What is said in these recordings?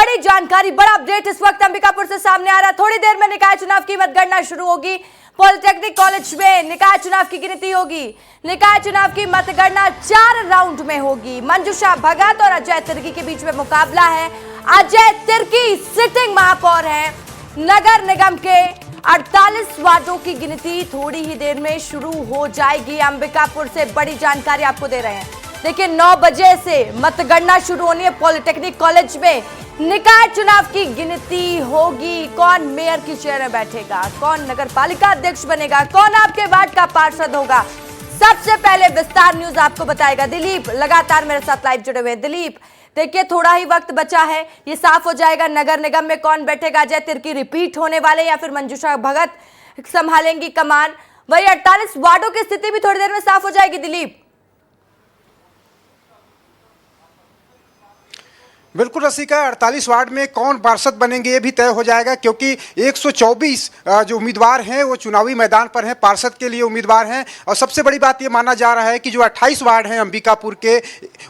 बड़ी जानकारी, बड़ा अपडेट इस वक्त अंबिकापुर से सामने आ रहा है। थोड़ी देर में निकाय चुनाव की मतगणना शुरू होगी। पॉलिटेक्निक कॉलेज में निकाय चुनाव की गिनती होगी। निकाय चुनाव की मतगणना 4 राउंड में होगी। मंजूषा भगत और अजय तिर्की के बीच में मुकाबला है। अजय तिर्की सिटिंग महापौर हैं। नगर निगम के 48 वार्डों की गिनती थोड़ी ही देर में शुरू हो जाएगी। अंबिकापुर से बड़ी जानकारी आपको दे रहे हैं। देखिए 9 बजे से मतगणना शुरू होनी है। पॉलिटेक्निक कॉलेज में निकाय चुनाव की गिनती होगी। कौन मेयर की चेयर में बैठेगा, कौन नगर पालिका अध्यक्ष बनेगा, कौन आपके वार्ड का पार्षद होगा, सबसे पहले विस्तार न्यूज आपको बताएगा। दिलीप लगातार मेरे साथ लाइव जुड़े हुए हैं। दिलीप, देखिए थोड़ा ही वक्त बचा है, ये साफ हो जाएगा नगर निगम में कौन बैठेगा। अजय तिर्की रिपीट होने वाले या फिर मंजूषा भगत संभालेंगी कमान। वही 48 वार्डों की स्थिति भी थोड़ी देर में साफ हो जाएगी। दिलीप, बिल्कुल रसिका, 48 वार्ड में कौन पार्षद बनेंगे ये भी तय हो जाएगा, क्योंकि 124 जो उम्मीदवार हैं वो चुनावी मैदान पर हैं, पार्षद के लिए उम्मीदवार हैं। और सबसे बड़ी बात ये माना जा रहा है कि जो 28 वार्ड हैं अंबिकापुर के,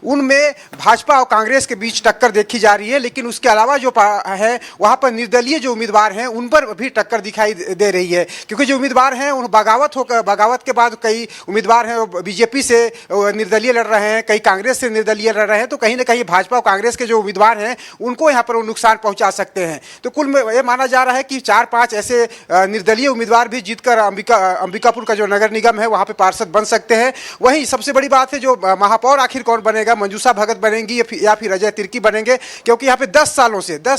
उनमें भाजपा और कांग्रेस के बीच टक्कर देखी जा रही है। लेकिन उसके अलावा जो है वहाँ पर निर्दलीय जो उम्मीदवार हैं उन पर भी टक्कर दिखाई दे रही है, क्योंकि जो उम्मीदवार हैं उन बगावत के बाद कई उम्मीदवार हैं बीजेपी से निर्दलीय लड़ रहे हैं, कई कांग्रेस से निर्दलीय लड़ रहे हैं। तो कहीं ना कहीं भाजपा और कांग्रेस के जो उम्मीदवार हैं उनको यहां पर वो नुकसान पहुंचा सकते हैं। तो कुल में ये माना जा रहा है कि 4-5 ऐसे निर्दलीय उम्मीदवार भी जीतकर अंबिकापुर का जो नगर निगम है वहां पे पार्षद बन सकते हैं। वहीं सबसे बड़ी बात है जो महापौर आखिर कौन बनेगा, मंजूषा भगत बनेंगी या फिर अजय तिर्की बनेंगे, क्योंकि यहाँ पे 10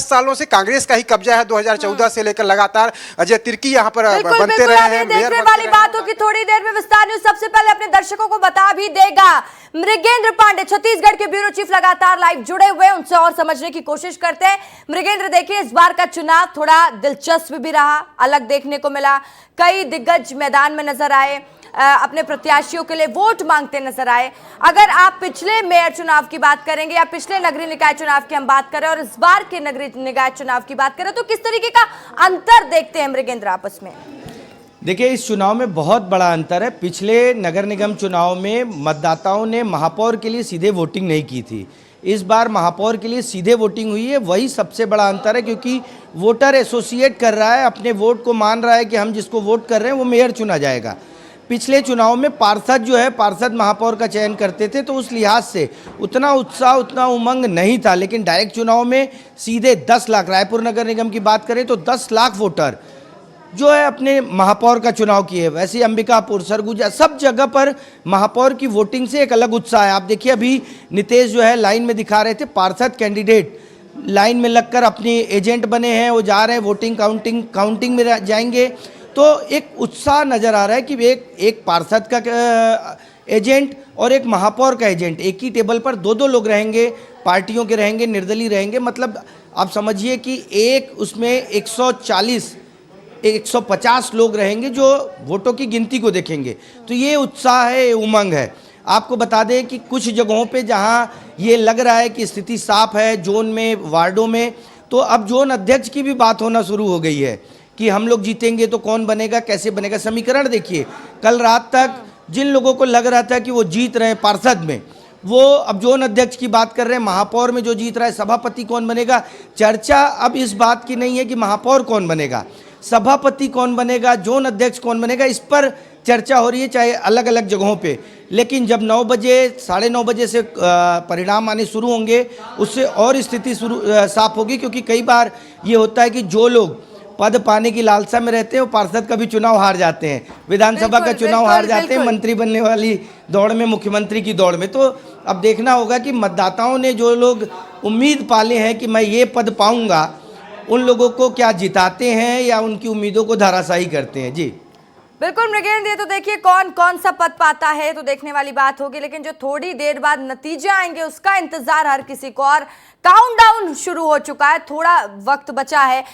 सालों से कांग्रेस का ही कब्जा है। 2014 से लेकर लगातार अजय तिर्की यहाँ पर बनते रहे हैं। देखने वाली बात होगी थोड़ी देर में विस्तार न्यूज सबसे पहले अपने दर्शकों को बता भी देगा। मृगेंद्र पांडे छत्तीसगढ़ के ब्यूरो चीफ लगातार लाइव जुड़े हुए हैं, उनसे और समझने की कोशिश करते हैं। मृगेंद्र, देखिए इस बार का चुनाव थोड़ा दिलचस्प भी रहा, अलग देखने को मिला। कई दिग्गज मैदान में नजर आए, अपने प्रत्याशियों के लिए वोट मांगते नजर आए। अगर आप पिछले मेयर चुनाव की बात करेंगे या पिछले नगरीय निकाय चुनाव की हम बात करें और इस बार के नगरीय निकाय चुनाव की बात करें, तो किस तरीके का अंतर देखते हैं मृगेंद्र आपस में? देखिए इस चुनाव में बहुत बड़ा अंतर है। पिछले नगर निगम चुनाव में मतदाताओं ने महापौर के लिए सीधे वोटिंग नहीं की थी। इस बार महापौर के लिए सीधे वोटिंग हुई है, वही सबसे बड़ा अंतर है, क्योंकि वोटर एसोसिएट कर रहा है, अपने वोट को मान रहा है कि हम जिसको वोट कर रहे हैं वो मेयर चुना जाएगा। पिछले चुनाव में पार्षद जो है, पार्षद महापौर का चयन करते थे, तो उस लिहाज से उतना उत्साह, उतना उमंग नहीं था। लेकिन डायरेक्ट चुनाव में सीधे 10 लाख, रायपुर नगर निगम की बात करें तो 10 लाख वोटर जो है अपने महापौर का चुनाव किए। वैसे अंबिकापुर, सरगुजा, सब जगह पर महापौर की वोटिंग से एक अलग उत्साह है। आप देखिए अभी नितेश जो है लाइन में दिखा रहे थे, पार्षद कैंडिडेट लाइन में लगकर अपनी एजेंट बने हैं, वो जा रहे हैं वोटिंग काउंटिंग में जाएंगे। तो एक उत्साह नज़र आ रहा है कि एक पार्षद का एजेंट और एक महापौर का एजेंट एक ही टेबल पर दो लोग रहेंगे, पार्टियों के रहेंगे, निर्दलीय रहेंगे। मतलब आप समझिए कि एक उसमें 150 लोग रहेंगे जो वोटों की गिनती को देखेंगे। तो ये उत्साह है, ये उमंग है। आपको बता दें कि कुछ जगहों पे जहां ये लग रहा है कि स्थिति साफ है, जोन में, वार्डों में, तो अब जोन अध्यक्ष की भी बात होना शुरू हो गई है कि हम लोग जीतेंगे तो कौन बनेगा, कैसे बनेगा। समीकरण देखिए, कल रात तक जिन लोगों को लग रहा था कि वो जीत रहे हैं पार्षद में, वो अब जोन अध्यक्ष की बात कर रहे हैं। महापौर में जो जीत रहा है, सभापति कौन बनेगा, चर्चा अब इस बात की नहीं है कि महापौर कौन बनेगा, सभापति कौन बनेगा, जोन अध्यक्ष कौन बनेगा, इस पर चर्चा हो रही है, चाहे अलग अलग जगहों पे। लेकिन जब 9 बजे, 9:30 बजे से परिणाम आने शुरू होंगे, उससे और स्थिति साफ होगी। क्योंकि कई बार ये होता है कि जो लोग पद पाने की लालसा में रहते हैं वो पार्षद का भी चुनाव हार जाते हैं, विधानसभा का चुनाव हार जाते हैं, मंत्री बनने वाली दौड़ में, मुख्यमंत्री की दौड़ में। तो अब देखना होगा कि मतदाताओं ने जो लोग उम्मीद पाले हैं कि मैं ये पद पाऊंगा, उन लोगों को क्या जिताते हैं या उनकी उम्मीदों को धराशायी करते हैं। जी बिल्कुल मृगेंद्र, तो देखिए कौन कौन सा पद पाता है तो देखने वाली बात होगी। लेकिन जो थोड़ी देर बाद नतीजे आएंगे उसका इंतजार हर किसी को, और काउंटडाउन शुरू हो चुका है, थोड़ा वक्त बचा है।